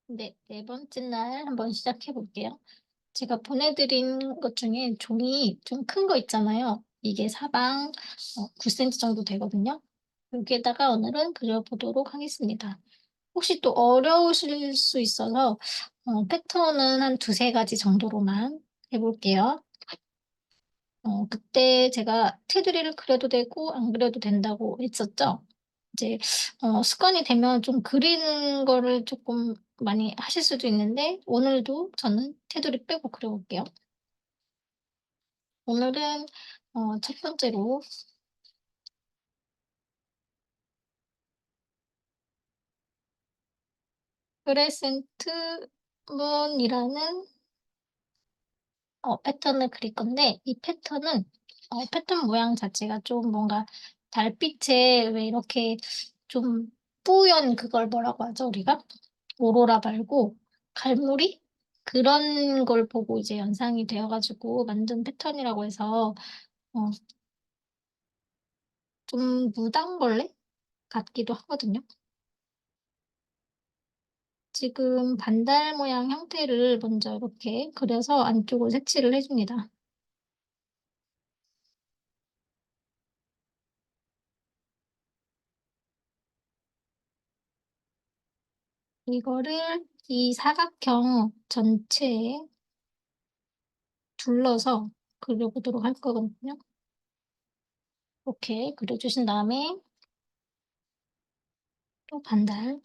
네, 네 번째 날 한번 시작해 볼게요. 제가 보내드린 것 중에 종이 좀 큰 거 있잖아요. 이게 사방 9cm 정도 되거든요. 여기에다가 오늘은 그려보도록 하겠습니다. 혹시 또 어려우실 수 있어서 패턴은 한 두세 가지 정도로만 해볼게요. 그때 제가 테두리를 그려도 되고 안 그려도 된다고 했었죠. 이제 습관이 되면 좀 그리는 거를 조금 많이 하실 수도 있는데 오늘도 저는 테두리 빼고 그려볼게요. 오늘은 첫 번째로 크레센트 문이라는 패턴을 그릴 건데 이 패턴은 패턴 모양 자체가 좀 뭔가 달빛에 왜 이렇게 좀 뿌연 그걸 뭐라고 하죠 우리가? 오로라 말고 갈무리? 그런 걸 보고 이제 연상이 되어가지고 만든 패턴이라고 해서 어, 좀 무당벌레 같기도 하거든요. 지금 반달 모양 형태를 먼저 이렇게 그려서 안쪽을 색칠을 해줍니다. 이거를 이 사각형 전체에 둘러서 그려보도록 할 거거든요. 이렇게 그려주신 다음에 또 반달.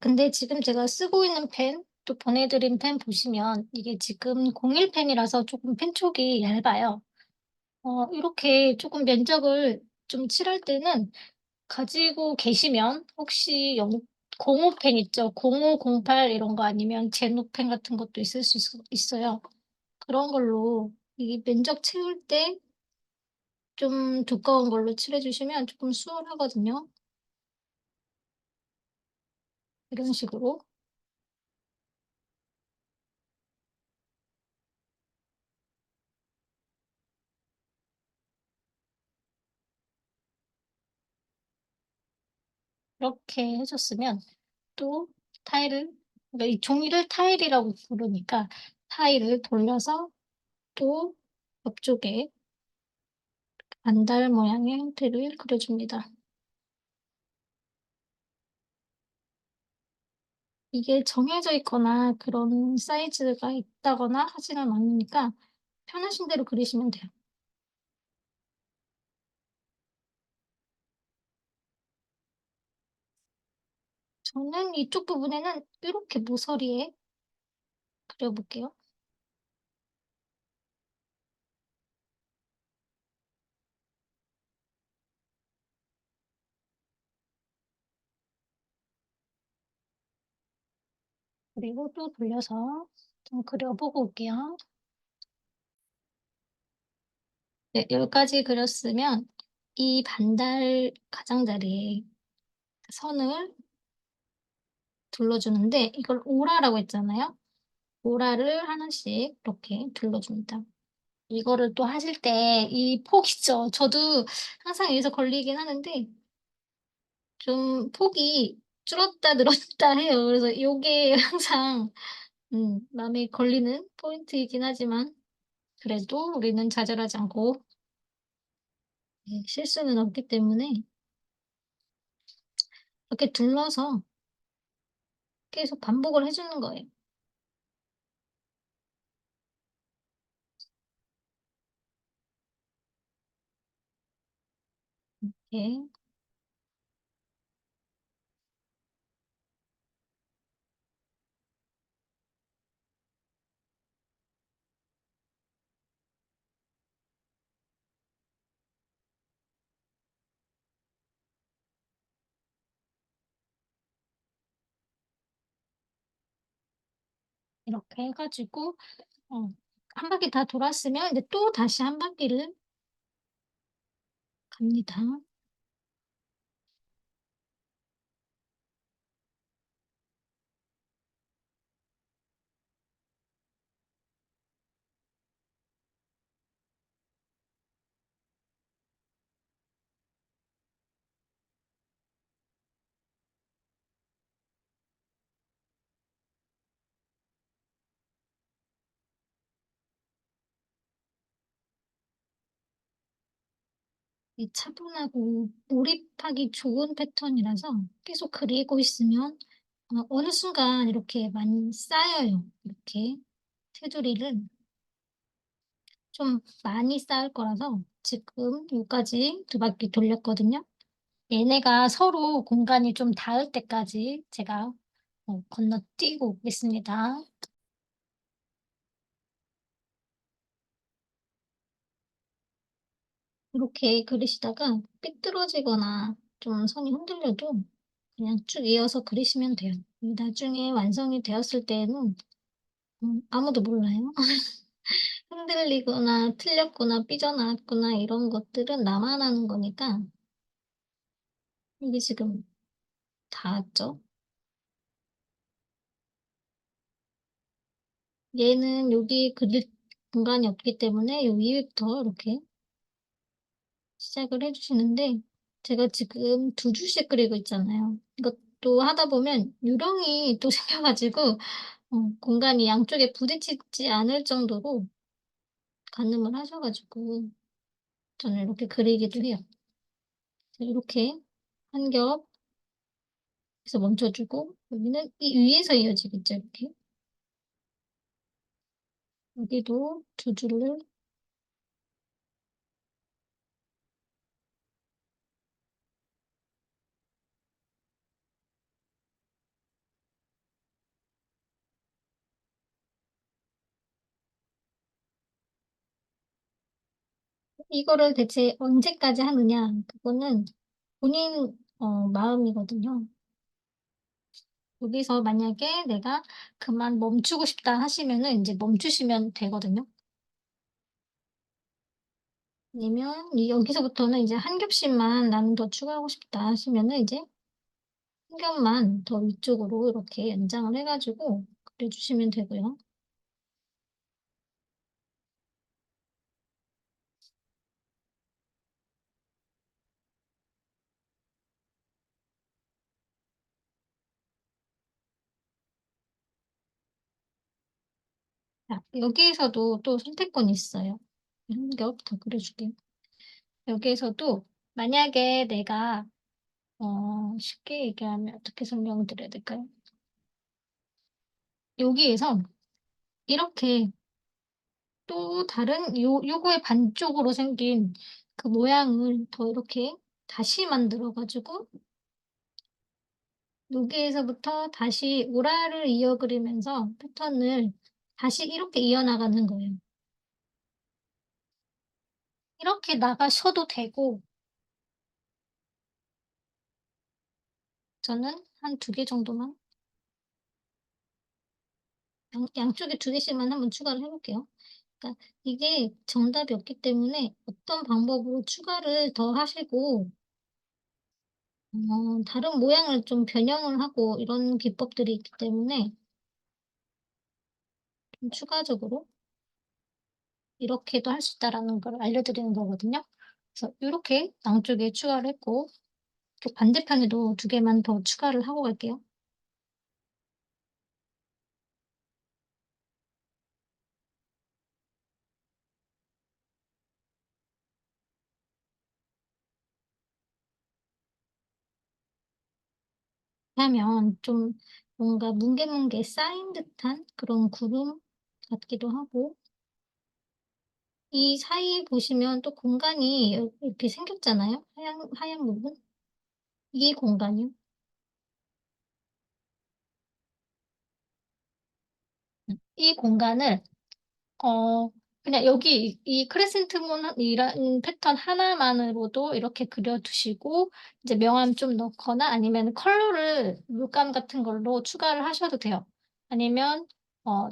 근데 지금 제가 쓰고 있는 펜, 또 보내드린 펜 보시면 이게 지금 01펜이라서 조금 펜 촉이 얇아요. 이렇게 조금 면적을 좀 칠할 때는 가지고 계시면 혹시 05펜 있죠? 0508 이런 거 아니면 제노펜 같은 것도 있을 수 있어요. 그런 걸로 이 면적 채울 때 좀 두꺼운 걸로 칠해주시면 조금 수월하거든요. 이런 식으로. 이렇게 해줬으면 또 타일을, 그러니까 이 종이를 타일이라고 부르니까 타일을 돌려서 또 옆쪽에 반달 모양의 형태를 그려줍니다. 이게 정해져 있거나 그런 사이즈가 있다거나 하지는 않으니까 편하신 대로 그리시면 돼요. 저는 이쪽 부분에는 이렇게 모서리에 그려볼게요. 그리고 또 돌려서 좀 그려보고 올게요. 네, 여기까지 그렸으면 이 반달 가장자리에 선을 둘러주는데 이걸 오라라고 했잖아요. 오라를 하나씩 이렇게 둘러줍니다. 이거를 또 하실 때 이 폭이죠. 저도 항상 여기서 걸리긴 하는데 좀 폭이 줄었다 늘었다 해요. 그래서 이게 항상 마음에 걸리는 포인트이긴 하지만 그래도 우리는 좌절하지 않고 실수는 없기 때문에 이렇게 둘러서 계속 반복을 해주는 거예요. 예, 이렇게 해가지고 어, 한 바퀴 다 돌았으면 이제 또 다시 한 바퀴를 갑니다. 이 차분하고 몰입하기 좋은 패턴이라서 계속 그리고 있으면 어느 순간 이렇게 많이 쌓여요. 이렇게 테두리를 좀 많이 쌓을 거라서 지금 여기까지 두 바퀴 돌렸거든요. 얘네가 서로 공간이 좀 닿을 때까지 제가 건너뛰고 오겠습니다. 이렇게 그리시다가 삐뚤어지거나 좀 선이 흔들려도 그냥 쭉 이어서 그리시면 돼요. 나중에 완성이 되었을 때에는 아무도 몰라요. 흔들리거나 틀렸거나 삐져나왔거나 이런 것들은 나만 아는 거니까 이게 지금 닿았죠? 얘는 여기 그릴 공간이 없기 때문에 요 위에부터 이렇게 시작을 해주시는데 제가 지금 두 줄씩 그리고 있잖아요. 이것도 하다 보면 요령이 또 생겨가지고 공간이 양쪽에 부딪히지 않을 정도로 가늠을 하셔가지고 저는 이렇게 그리기도 해요. 이렇게 한 겹에서 멈춰주고 여기는 이 위에서 이어지겠죠, 이렇게. 여기도 두 줄을 이거를 대체 언제까지 하느냐 그거는 본인 마음이거든요. 여기서 만약에 내가 그만 멈추고 싶다 하시면은 이제 멈추시면 되거든요. 아니면 여기서부터는 이제 한 겹씩만 나는 더 추가하고 싶다 하시면은 이제 한 겹만 더 위쪽으로 이렇게 연장을 해가지고 그려주시면 되고요. 자, 여기에서도 또 선택권이 있어요. 한 겹 더 그려줄게요. 여기에서도 만약에 내가 쉽게 얘기하면 어떻게 설명을 드려야 될까요? 여기에서 이렇게 또 다른 요거의 반쪽으로 생긴 그 모양을 더 이렇게 다시 만들어 가지고 여기에서부터 다시 오라를 이어 그리면서 패턴을 다시 이렇게 이어나가는 거예요. 이렇게 나가셔도 되고 저는 한 두 개 정도만 양쪽에 두 개씩만 한번 추가를 해 볼게요. 그러니까 이게 정답이 없기 때문에 어떤 방법으로 추가를 더 하시고 다른 모양을 좀 변형을 하고 이런 기법들이 있기 때문에 좀 추가적으로 이렇게도 할 수 있다라는 걸 알려드리는 거거든요. 그래서 요렇게 양쪽에 추가를 했고 또 반대편에도 두 개만 더 추가를 하고 갈게요. 하면 좀 뭔가 뭉게뭉게 쌓인 듯한 그런 구름 같기도 하고 이 사이에 보시면 또 공간이 이렇게 생겼잖아요. 하얀 부분. 이 공간이요. 이 공간을 어 그냥 여기 이 크레센트 문이라는 패턴 하나만으로도 이렇게 그려 두시고 이제 명암 좀 넣거나 아니면 컬러를 물감 같은 걸로 추가를 하셔도 돼요. 아니면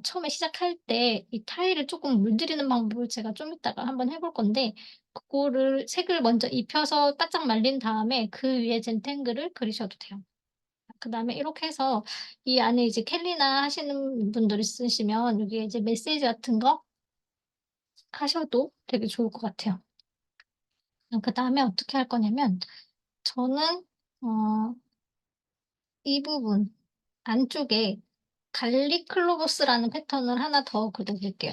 처음에 시작할 때 이 타일을 쪼끔 물들이는 방법을 제가 좀 이따가 한번 해볼 건데 그거를 색을 먼저 입혀서 바짝 말린 다음에 그 위에 젠탱글을 그리셔도 돼요. 그다음에 이렇게 해서 이 안에 이제 캘리나 하시는 분들 있으시면 여기에 이제 메시지 같은 거 하셔도 되게 좋을 것 같아요. 그다음에 어떻게 할 거냐면 저는 어 이 부분 안쪽에 갈릭 클로버스라는 패턴을 하나 더 그려 줄게요.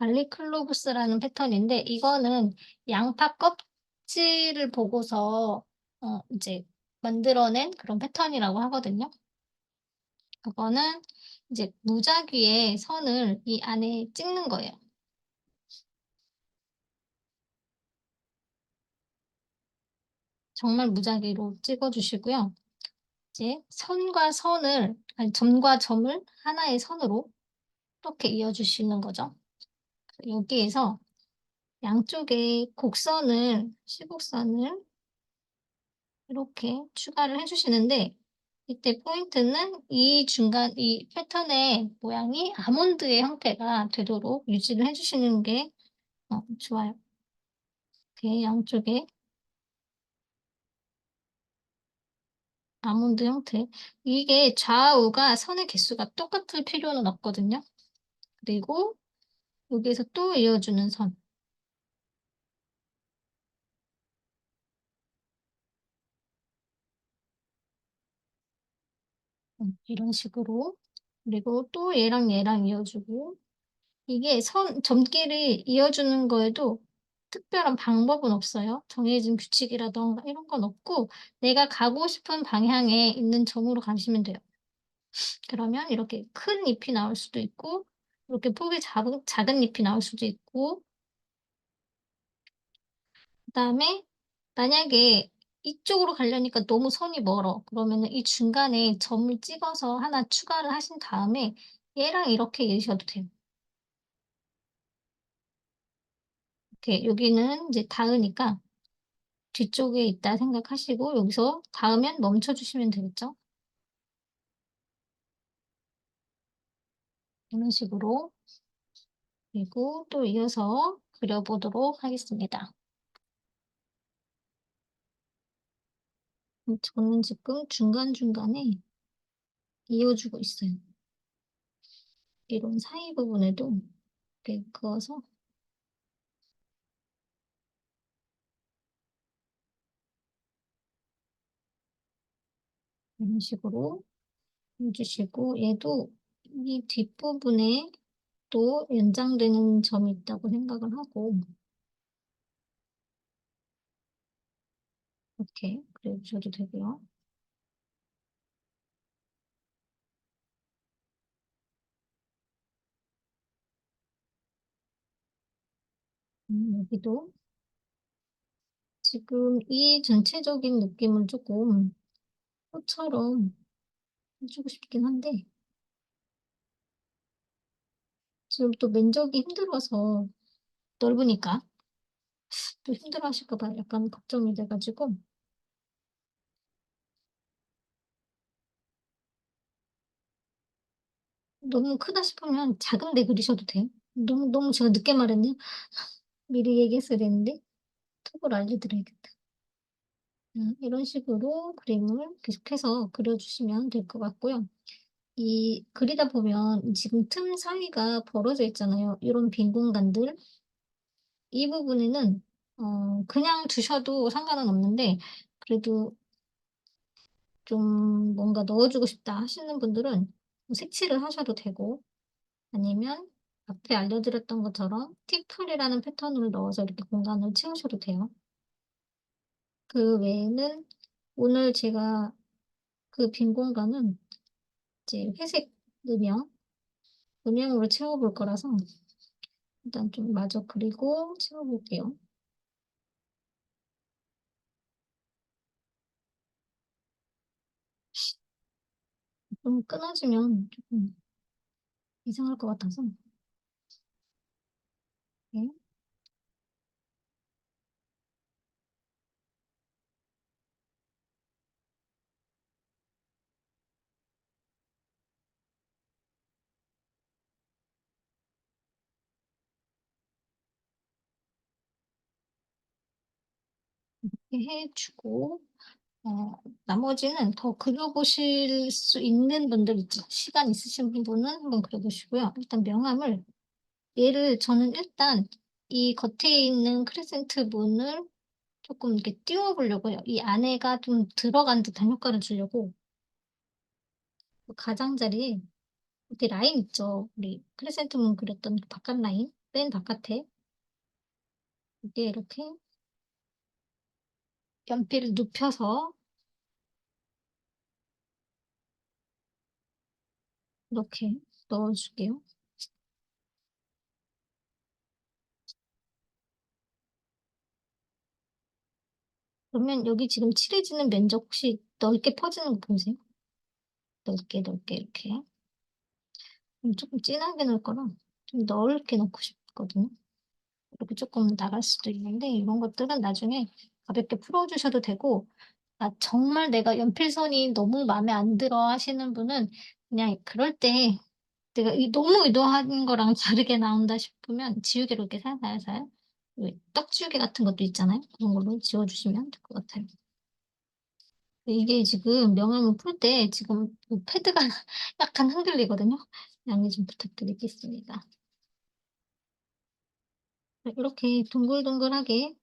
발리클로브스라는 패턴인데 이거는 양파 껍질을 보고서 이제 만들어낸 그런 패턴이라고 하거든요. 그거는 이제 무작위의 선을 이 안에 찍는 거예요. 정말 무작위로 찍어 주시고요. 이제 선과 선을 아니 점과 점을 하나의 선으로 이렇게 이어 주시는 거죠. 여기에서 양쪽에 곡선을 시곡선을 이렇게 추가를 해 주시는데 이때 포인트는 이 중간 이 패턴의 모양이 아몬드의 형태가 되도록 유지를 해 주시는 게 좋아요. 이렇게 양쪽에 아몬드 형태. 이게 좌우가 선의 개수가 똑같을 필요는 없거든요. 그리고 여기에서 또 이어주는 선. 이런 식으로. 그리고 또 얘랑 이어주고 이게 선 점끼리 이어주는 거에도 특별한 방법은 없어요. 정해진 규칙이라든가 이런 건 없고 내가 가고 싶은 방향에 있는 점으로 가시면 돼요. 그러면 이렇게 큰 잎이 나올 수도 있고 이렇게 폭이 작은 잎이 나올 수도 있고 그다음에 만약에 이쪽으로 가려니까 너무 선이 멀어. 그러면은 이 중간에 점을 찍어서 하나 추가를 하신 다음에 얘랑 이렇게 이으셔도 돼요. 이렇게 여기는 이제 닿으니까 뒤쪽에 있다 생각하시고 여기서 닿으면 멈춰 주시면 되겠죠. 이런 식으로 그리고 또 이어서 그려 보도록 하겠습니다. 저는 지금 중간중간에 이어 주고 있어요. 이런 사이 부분에도 이렇게 그어서 이런 식으로 해 주시고 얘도 이 뒷부분에 또 연장되는 점이 있다고 생각을 하고 이렇게 그려 주셔도 되고요. 여기도 지금 이 전체적인 느낌을 조금 꽃처럼 해 주고 싶긴 한데 지금 또 면적이 힘들어서 넓으니까 또 힘들어하실까 봐 약간 걱정이 돼 가지고 너무 크다 싶으면 작은 데 그리셔도 돼요. 너무 제가 늦게 말했네요. 미리 얘기했어야 되는데 톡으로 알려드려야겠다. 이런 식으로 그림을 계속해서 그려 주시면 될 것 같고요. 이 그리다 보면 지금 틈 사이가 벌어져 있잖아요. 이런 빈 공간들. 이 부분에는 그냥 두셔도 상관은 없는데 그래도 좀 뭔가 넣어 주고 싶다 하시는 분들은 뭐 색칠을 하셔도 되고 아니면 앞에 알려드렸던 것처럼 티플이라는 패턴을 넣어서 이렇게 공간을 채우셔도 돼요. 그 외에는 오늘 제가 그 빈 공간은 이제 회색 음영으로 채워 볼 거라서 일단 좀 마저 그리고 채워 볼게요. 좀 끊어지면 조금 이상할 것 같아서 네. 이렇게 해 주고 나머지는 더 그려 보실 수 있는 분들 있죠. 시간 있으신 분은 한번 그려 보시고요. 일단 명암을 얘를 저는 일단 이 겉에 있는 크레센트 문을 조금 이렇게 띄워 보려고 해요. 이 안에가 좀 들어간 듯한 효과를 주려고 그 가장자리에 이렇게 라인 있죠. 우리 크레센트 문 그렸던 그 바깥 라인. 맨 바깥에 여기에 이렇게 연필을 눕혀서 이렇게 넣어줄게요. 그러면 여기 지금 칠해지는 면적 혹시 넓게 퍼지는 거 보이세요? 넓게 넓게 이렇게. 조금 진하게 넣을 거라 좀 넓게 넣고 싶거든요. 이렇게 조금 나갈 수도 있는데 이런 것들은 나중에 가볍게 풀어주셔도 되고, 아, 정말 내가 연필선이 너무 마음에 안 들어 하시는 분은 그냥 그럴 때 내가 너무 의도한 거랑 다르게 나온다 싶으면 지우개로 이렇게 살살살, 왜 떡지우개 같은 것도 있잖아요. 그런 걸로 지워주시면 될 것 같아요. 이게 지금 명암을 풀 때 지금 이 패드가 약간 흔들리거든요. 양해 좀 부탁드리겠습니다. 네, 이렇게 동글동글하게.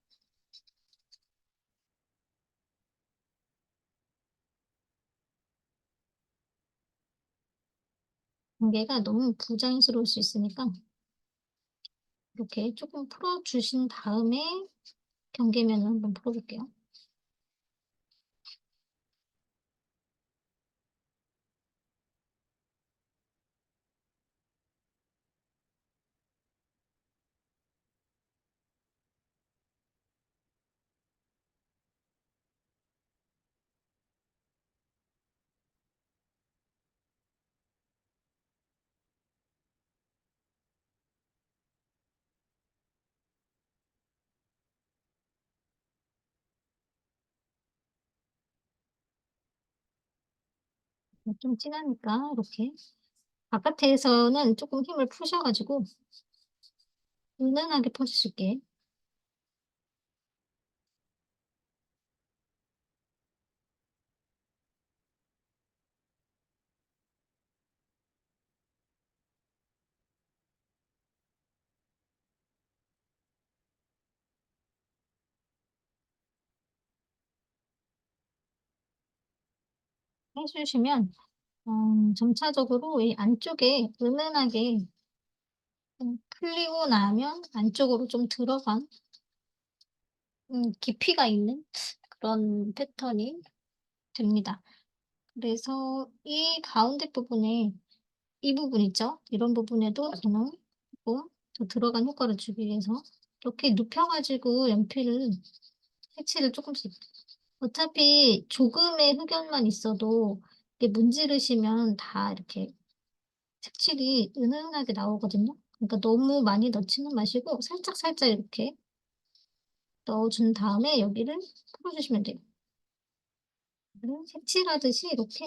경계가 너무 부자연스러울 수 있으니까 이렇게 조금 풀어주신 다음에 경계면을 한번 풀어볼게요. 좀 진하니까 이렇게 바깥에서는 조금 힘을 푸셔가지고 은은하게 펴주실게. 해주시면 점차적으로 이 안쪽에 은은하게 풀리고 나면 안쪽으로 좀 들어간 깊이가 있는 그런 패턴이 됩니다. 그래서 이 가운데 부분에 이 부분 있죠? 이런 부분에도 저는 조금 더 들어간 효과를 주기 위해서 이렇게 눕혀가지고 연필을 색칠을 조금씩, 어차피 조금의 흑연만 있어도 이렇게 문지르시면 다 이렇게 색칠이 은은하게 나오거든요. 그러니까 너무 많이 넣지는 마시고 살짝 살짝 이렇게 넣어준 다음에 여기를 풀어주시면 돼요. 색칠하듯이 이렇게.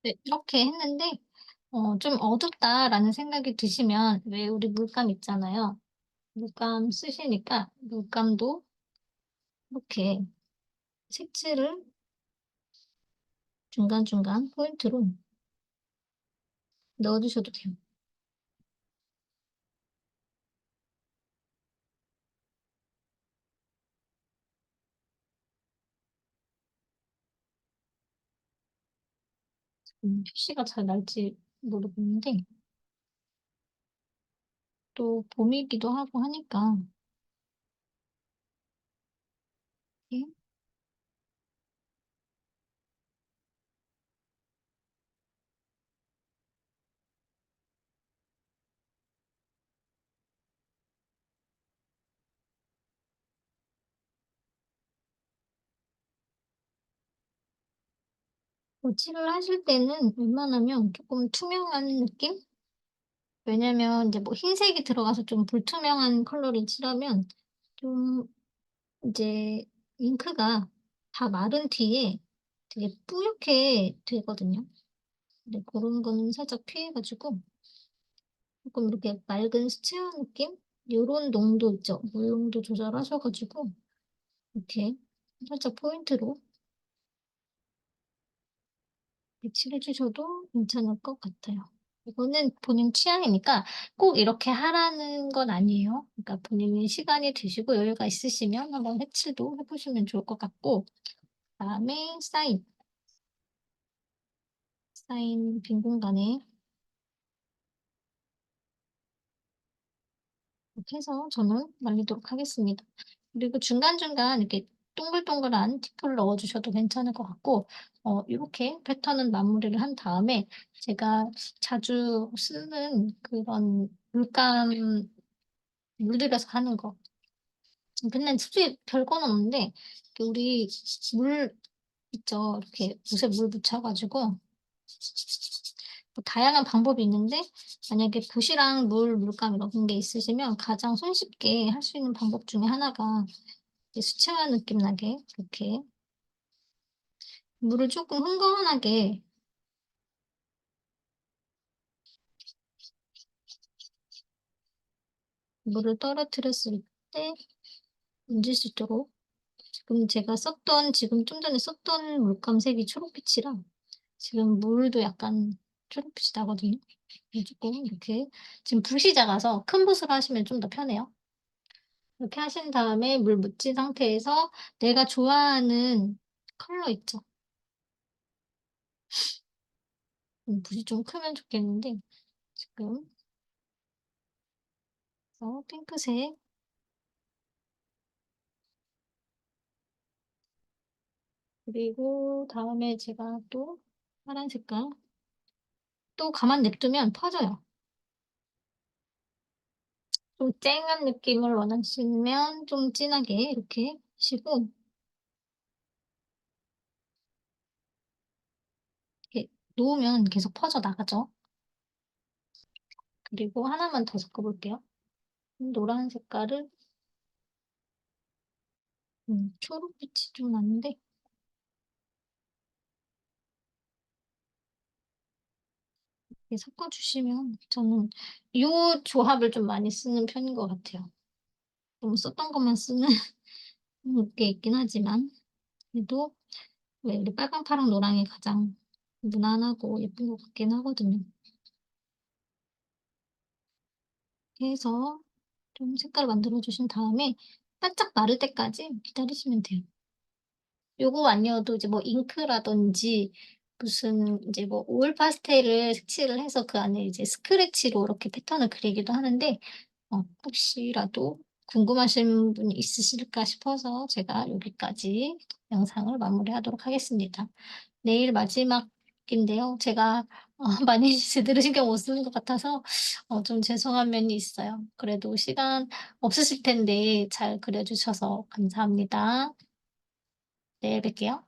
네, 이렇게 했는데 좀 어둡다라는 생각이 드시면 왜 우리 물감 있잖아요. 물감 쓰시니까 물감도 이렇게 색칠을 중간중간 포인트로 넣어주셔도 돼요. 표시가 잘 날지 모르겠는데 또 봄이기도 하고 하니까 이렇게 칠을 하실 때는 웬만하면 조금 투명한 느낌? 왜냐면 이제 뭐 흰색이 들어가서 좀 불투명한 컬러를 칠하면 좀 이제 잉크가 다 마른 뒤에 되게 뿌옇게 되거든요. 근데 그런 거는 살짝 피해가지고 조금 이렇게 맑은 수채화 느낌? 요런 농도 있죠. 물 농도 조절하셔가지고 이렇게 살짝 포인트로 칠해주셔도 괜찮을 것 같아요. 이거는 본인 취향이니까 꼭 이렇게 하라는 건 아니에요. 그러니까 본인이 시간이 되시고 여유가 있으시면 한번 색칠도 해 보시면 좋을 것 같고, 그다음에 사인 빈 공간에 이렇게 해서 저는 말리도록 하겠습니다. 그리고 중간중간 이렇게 동글동글한 팁을 넣어 주셔도 괜찮을 것 같고, 요렇게 패턴은 마무리를 한 다음에 제가 자주 쓰는 그런 물들여서 하는 거, 근데 솔직히 별건 없는데, 그 우리 물 있죠. 이렇게 옷에 물 묻혀 가지고 뭐 다양한 방법이 있는데, 만약에 붓이랑 물감 이런 게 있으시면 가장 손쉽게 할 수 있는 방법 중에 하나가, 이 수채화 느낌 나게 이렇게 물을 쪼끔 흥건하게, 물을 떨어뜨렸을 때 얹을 수 있도록, 지금 좀 전에 썼던 물감 색이 초록빛이라 지금 물도 약간 초록빛이 나거든요. 그래 가지고 이렇게, 지금 붓이 작아서 큰 붓으로 하시면 좀 더 편해요. 이렇게 하신 다음에 물 묻힌 상태에서 내가 좋아하는 컬러 있죠. 붓이 좀 크면 좋겠는데, 지금 핑크색, 그리고 다음에 제가 또 파란 색깔, 또 가만 냅두면 퍼져요. 좀 쨍한 느낌을 원하시면 좀 진하게 이렇게 하시고, 이렇게 놓으면 계속 퍼져나가죠. 그리고 하나만 더 섞어 볼게요. 노란 색깔을, 초록빛이 좀 나는데, 이렇게 섞어 주시면 저는 요 조합을 좀 많이 쓰는 편인 것 같아요. 너무 썼던 것만 쓰는 게 있긴 하지만, 그래도 왜 우리 빨강, 파랑, 노랑이 가장 무난하고 예쁜 것 같긴 하거든요. 이렇게 해서 좀 색깔을 만들어 주신 다음에 바짝 마를 때까지 기다리시면 돼요. 요거 아니어도 이제 뭐 잉크라든지 무슨 이제 뭐 오일 파스텔을 색칠을 해서 그 안에 이제 스크래치로 이렇게 패턴을 그리기도 하는데, 혹시라도 궁금하신 분이 있으실까 싶어서 제가 여기까지 영상을 마무리하도록 하겠습니다. 내일 마지막인데요. 제가 많이 제대로 신경 못 쓰는 것 같아서 좀 죄송한 면이 있어요. 그래도 시간 없으실 텐데 잘 그려 주셔서 감사합니다. 내일 뵐게요.